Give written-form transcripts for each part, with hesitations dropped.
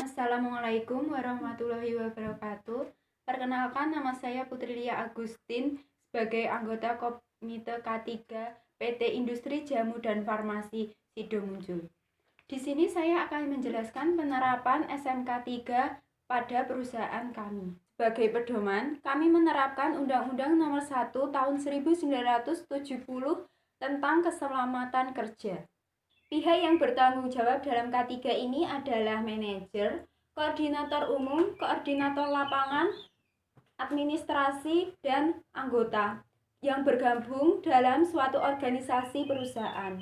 Assalamualaikum warahmatullahi wabarakatuh. Perkenalkan, nama saya Putri Lia Agustin sebagai anggota Komite K3 PT Industri Jamu dan Farmasi Sidomuncul. Di sini saya akan menjelaskan penerapan SMK 3 pada perusahaan kami. Sebagai pedoman, kami menerapkan Undang-Undang Nomor 1 Tahun 1970 tentang Keselamatan Kerja. Pihak yang bertanggung jawab dalam K3 ini adalah manajer, koordinator umum, koordinator lapangan, administrasi, dan anggota yang bergabung dalam suatu organisasi perusahaan.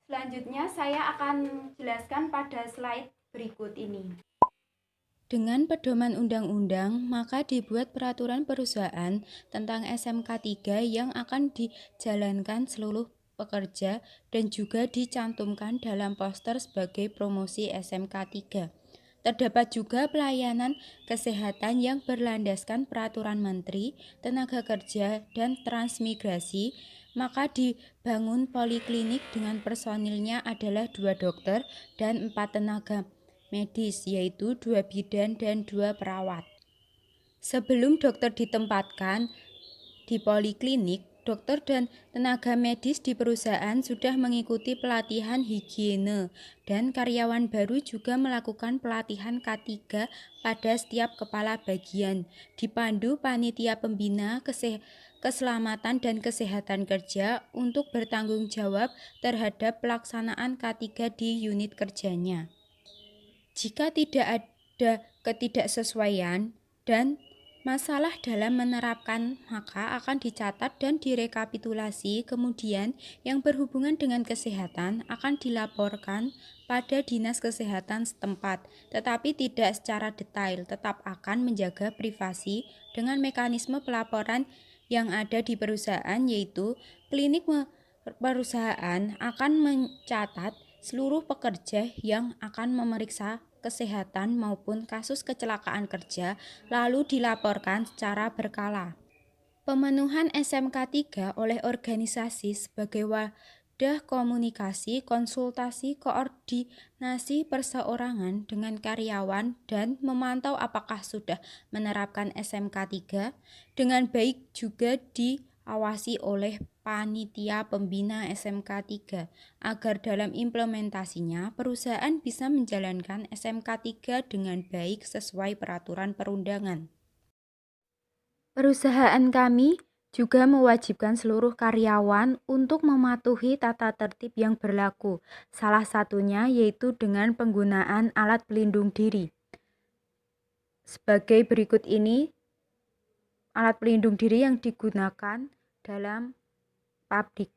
Selanjutnya saya akan jelaskan pada slide berikut ini. Dengan pedoman undang-undang, maka dibuat peraturan perusahaan tentang SMK 3 yang akan dijalankan seluruh pekerja dan juga dicantumkan dalam poster sebagai promosi SMK 3. Terdapat juga pelayanan kesehatan yang berlandaskan peraturan Menteri Tenaga Kerja dan Transmigrasi, maka dibangun poliklinik dengan personilnya adalah 2 dokter dan 4 tenaga medis, yaitu 2 bidan dan 2 perawat. Sebelum dokter ditempatkan di poliklinik, dokter dan tenaga medis di perusahaan sudah mengikuti pelatihan higiene dan karyawan baru juga melakukan pelatihan K3 pada setiap kepala bagian, dipandu panitia pembina keselamatan dan kesehatan kerja untuk bertanggung jawab terhadap pelaksanaan K3 di unit kerjanya. Jika tidak ada ketidaksesuaian dan masalah dalam menerapkan, maka akan dicatat dan direkapitulasi. Kemudian yang berhubungan dengan kesehatan akan dilaporkan pada Dinas Kesehatan setempat, tetapi tidak secara detail, tetap akan menjaga privasi dengan mekanisme pelaporan yang ada di perusahaan, yaitu klinik perusahaan akan mencatat seluruh pekerja yang akan memeriksa kesehatan maupun kasus kecelakaan kerja, lalu dilaporkan secara berkala. Pemenuhan SMK 3 oleh organisasi sebagai wadah komunikasi, konsultasi, koordinasi perseorangan dengan karyawan dan memantau apakah sudah menerapkan SMK 3 dengan baik juga diawasi oleh panitia pembina SMK 3 agar dalam implementasinya perusahaan bisa menjalankan SMK 3 dengan baik sesuai peraturan perundangan. Perusahaan kami juga mewajibkan seluruh karyawan untuk mematuhi tata tertib yang berlaku, salah satunya yaitu dengan penggunaan alat pelindung diri. Sebagai berikut ini alat pelindung diri yang digunakan dalam pabrik.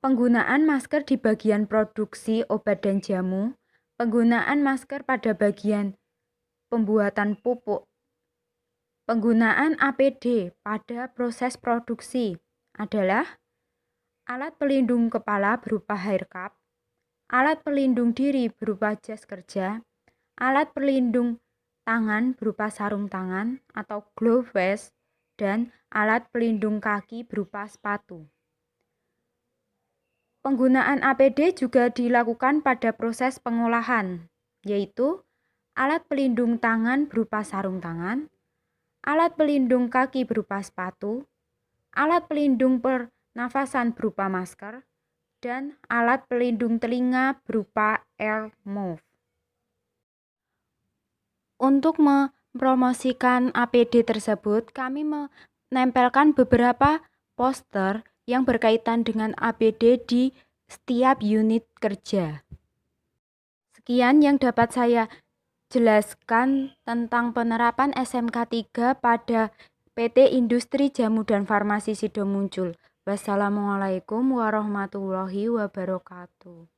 Penggunaan masker di bagian produksi obat dan jamu, penggunaan masker pada bagian pembuatan pupuk, penggunaan APD pada proses produksi adalah alat pelindung kepala berupa hair cap, alat pelindung diri berupa jas kerja, alat pelindung tangan berupa sarung tangan atau glove vest, dan alat pelindung kaki berupa sepatu. Penggunaan APD juga dilakukan pada proses pengolahan, yaitu alat pelindung tangan berupa sarung tangan, alat pelindung kaki berupa sepatu, alat pelindung pernafasan berupa masker, dan alat pelindung telinga berupa earmuff. Untuk mempromosikan APD tersebut, kami menempelkan beberapa poster yang berkaitan dengan APD di setiap unit kerja. Sekian yang dapat saya jelaskan tentang penerapan SMK 3 pada PT Industri Jamu dan Farmasi Sidomuncul. Wassalamualaikum warahmatullahi wabarakatuh.